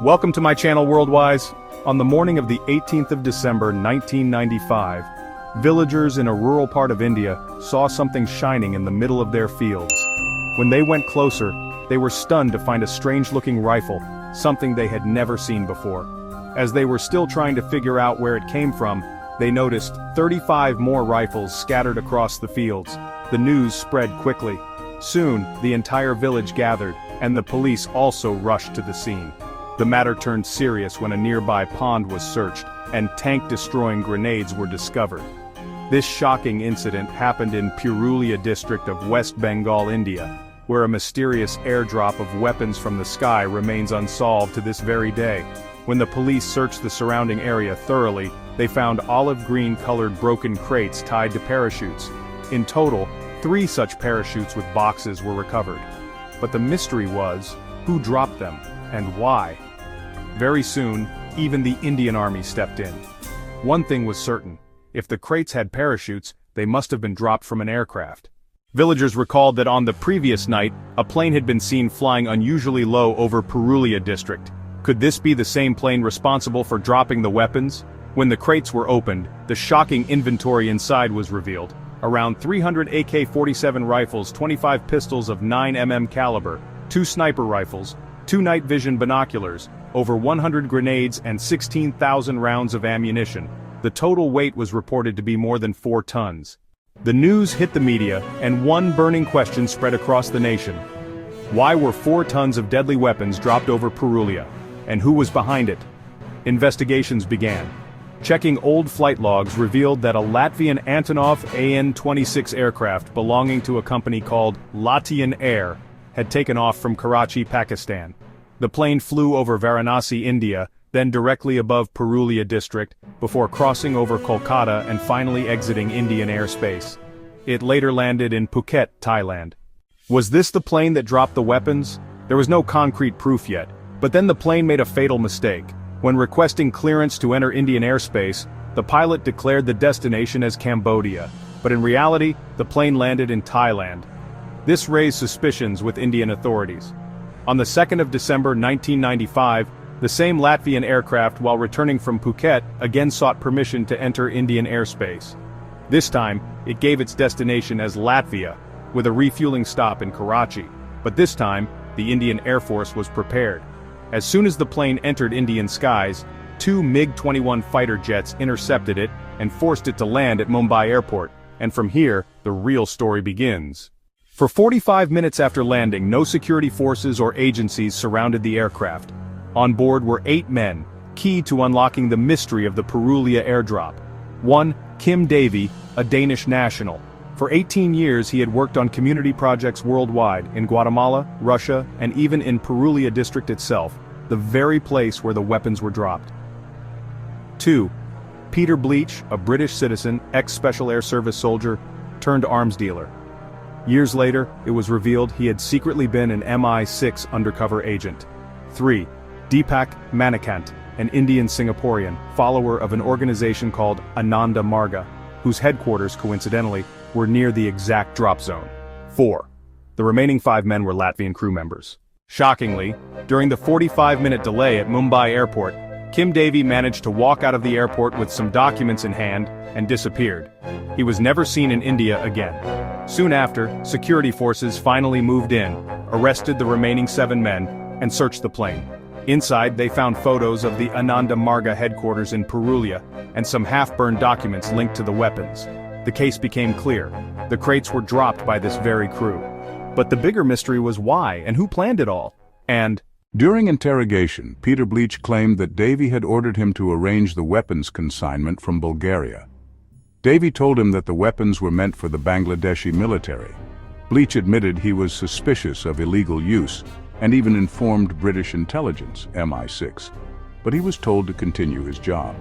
Welcome to my channel Worldwise. On the morning of the 18th of December 1995, villagers in a rural part of India saw something shining in the middle of their fields. When they went closer, they were stunned to find a strange-looking rifle, something they had never seen before. As they were still trying to figure out where it came from, they noticed 35 more rifles scattered across the fields. The news spread quickly. Soon, the entire village gathered, and the police also rushed to the scene. The matter turned serious when a nearby pond was searched, and tank-destroying grenades were discovered. This shocking incident happened in Purulia district of West Bengal, India, where a mysterious airdrop of weapons from the sky remains unsolved to this very day. When the police searched the surrounding area thoroughly, they found olive-green colored broken crates tied to parachutes. In total, 3 such parachutes with boxes were recovered. But the mystery was, who dropped them, and why? Very soon, even the Indian Army stepped in. One thing was certain: if the crates had parachutes, they must have been dropped from an aircraft. Villagers recalled that on the previous night, a plane had been seen flying unusually low over Purulia district. Could this be the same plane responsible for dropping the weapons? When the crates were opened, the shocking inventory inside was revealed. Around 300 AK-47 rifles, 25 pistols of 9mm caliber, 2 sniper rifles, 2 night vision binoculars, over 100 grenades and 16,000 rounds of ammunition. The total weight was reported to be more than 4 tons. The news hit the media, and one burning question spread across the nation. Why were 4 tons of deadly weapons dropped over Purulia? And who was behind it? Investigations began. Checking old flight logs revealed that a Latvian Antonov An-26 aircraft belonging to a company called Latvian Air had taken off from Karachi, Pakistan. The plane flew over Varanasi, India, then directly above Purulia district, before crossing over Kolkata and finally exiting Indian airspace. It later landed in Phuket, Thailand. Was this the plane that dropped the weapons? There was no concrete proof yet, but then the plane made a fatal mistake. When requesting clearance to enter Indian airspace, the pilot declared the destination as Cambodia, but in reality, the plane landed in Thailand. This raised suspicions with Indian authorities. On the 2nd of December 1995, the same Latvian aircraft, while returning from Phuket, again sought permission to enter Indian airspace. This time, it gave its destination as Latvia, with a refueling stop in Karachi. But this time, the Indian Air Force was prepared. As soon as the plane entered Indian skies, 2 MiG-21 fighter jets intercepted it and forced it to land at Mumbai airport, and from here, the real story begins. For 45 minutes after landing, no security forces or agencies surrounded the aircraft. On board were 8 men, key to unlocking the mystery of the Purulia airdrop. 1. Kim Davey, a Danish national. For 18 years he had worked on community projects worldwide, in Guatemala, Russia, and even in Purulia district itself, the very place where the weapons were dropped. 2. Peter Bleach, a British citizen, ex-Special Air Service soldier, turned arms dealer. Years later, it was revealed he had secretly been an MI6 undercover agent. 3. Deepak Manikant, an Indian Singaporean, follower of an organization called Ananda Marga, whose headquarters, coincidentally, were near the exact drop zone. 4. The remaining 5 men were Latvian crew members. Shockingly, during the 45-minute delay at Mumbai airport, Kim Davey managed to walk out of the airport with some documents in hand and disappeared. He was never seen in India again. Soon after, security forces finally moved in, arrested the remaining 7 men, and searched the plane. Inside, they found photos of the Ananda Marga headquarters in Purulia, and some half-burned documents linked to the weapons. The case became clear. The crates were dropped by this very crew. But the bigger mystery was why, and who planned it all? And during interrogation, Peter Bleach claimed that Davey had ordered him to arrange the weapons consignment from Bulgaria. Davey told him that the weapons were meant for the Bangladeshi military. Bleach admitted he was suspicious of illegal use, and even informed British intelligence, MI6. But he was told to continue his job.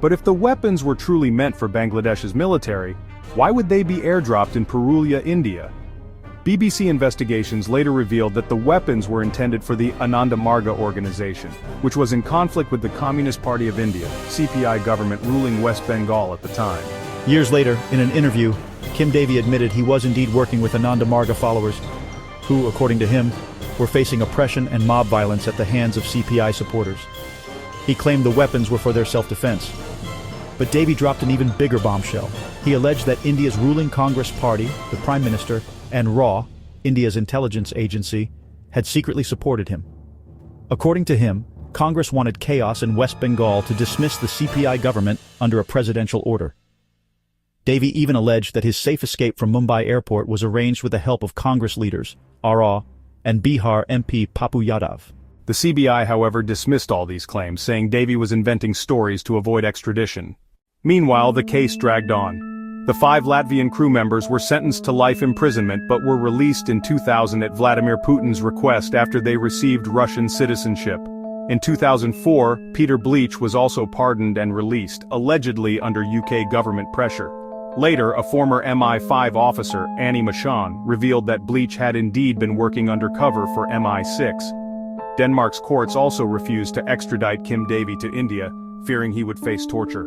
But if the weapons were truly meant for Bangladesh's military, why would they be airdropped in Purulia, India? BBC investigations later revealed that the weapons were intended for the Ananda Marga organization, which was in conflict with the Communist Party of India, CPI government ruling West Bengal at the time. Years later, in an interview, Kim Davey admitted he was indeed working with Ananda Marga followers, who, according to him, were facing oppression and mob violence at the hands of CPI supporters. He claimed the weapons were for their self-defense. But Davy dropped an even bigger bombshell. He alleged that India's ruling Congress party, the Prime Minister, and RAW, India's intelligence agency, had secretly supported him. According to him, Congress wanted chaos in West Bengal to dismiss the CPI government under a presidential order. Davy even alleged that his safe escape from Mumbai airport was arranged with the help of Congress leaders, RAW, and Bihar MP Papu Yadav. The CBI, however, dismissed all these claims, saying Davy was inventing stories to avoid extradition. Meanwhile, the case dragged on. The 5 Latvian crew members were sentenced to life imprisonment but were released in 2000 at Vladimir Putin's request after they received Russian citizenship. In 2004, Peter Bleach was also pardoned and released, allegedly under UK government pressure. Later, a former MI5 officer, Annie Machon, revealed that Bleach had indeed been working undercover for MI6. Denmark's courts also refused to extradite Kim Davy to India, fearing he would face torture.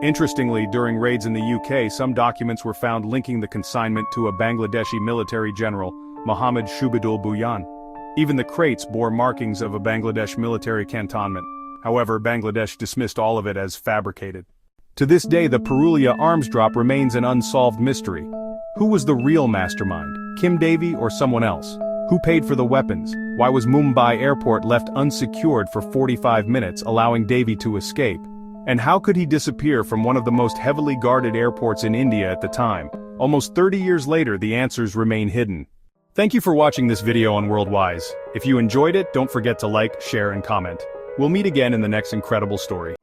Interestingly, during raids in the UK, some documents were found linking the consignment to a Bangladeshi military general, Mohammed Shubidul Bhuiyan. Even the crates bore markings of a Bangladesh military cantonment. However, Bangladesh dismissed all of it as fabricated. To this day, the Purulia Arms Drop remains an unsolved mystery. Who was the real mastermind, Kim Davy or someone else? Who paid for the weapons? Why was Mumbai airport left unsecured for 45 minutes, allowing Davy to escape? And how could he disappear from one of the most heavily guarded airports in India at the time? Almost 30 years later, the answers remain hidden. Thank you for watching this video on Worldwise. If you enjoyed it, don't forget to like, share, and comment. We'll meet again in the next incredible story.